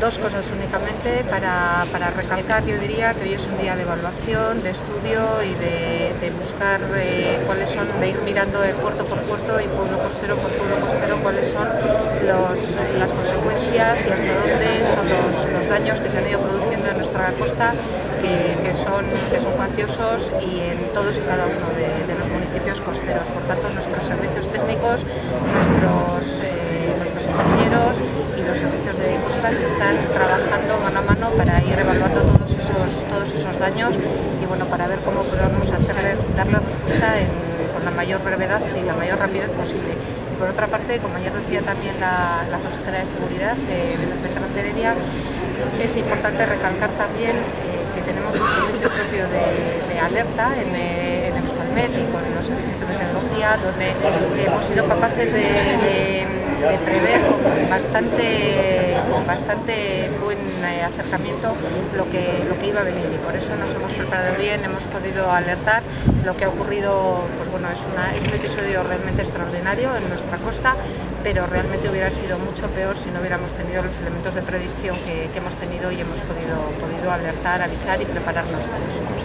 Dos cosas únicamente para recalcar. Yo diría que hoy es un día de evaluación, de estudio y de buscar cuáles son, de ir mirando puerto por puerto y pueblo costero por pueblo costero cuáles son las consecuencias y hasta dónde son los daños que se han ido produciendo en nuestra costa, que son cuantiosos y en todos y cada uno de los municipios costeros. Por tanto, nuestros servicios técnicos, nuestros ingenieros y los servicios de costas están trabajando mano a mano para ir evaluando todos esos daños y bueno, para ver cómo podemos darles respuesta con la mayor brevedad y la mayor rapidez posible. Y por otra parte, como ayer decía también la consejera de Seguridad, Beltrán de Heredia, es importante recalcar también que tenemos un servicio propio de alerta en Euskalmet y con los servicios de meteorología, donde hemos sido capaces de prever con bastante buen acercamiento lo que iba a venir, y por eso nos hemos preparado bien, hemos podido alertar. Lo que ha ocurrido, pues bueno, es un episodio realmente extraordinario en nuestra costa, pero realmente hubiera sido mucho peor si no hubiéramos tenido los elementos de predicción que hemos tenido y hemos podido alertar, avisar y prepararnos todos.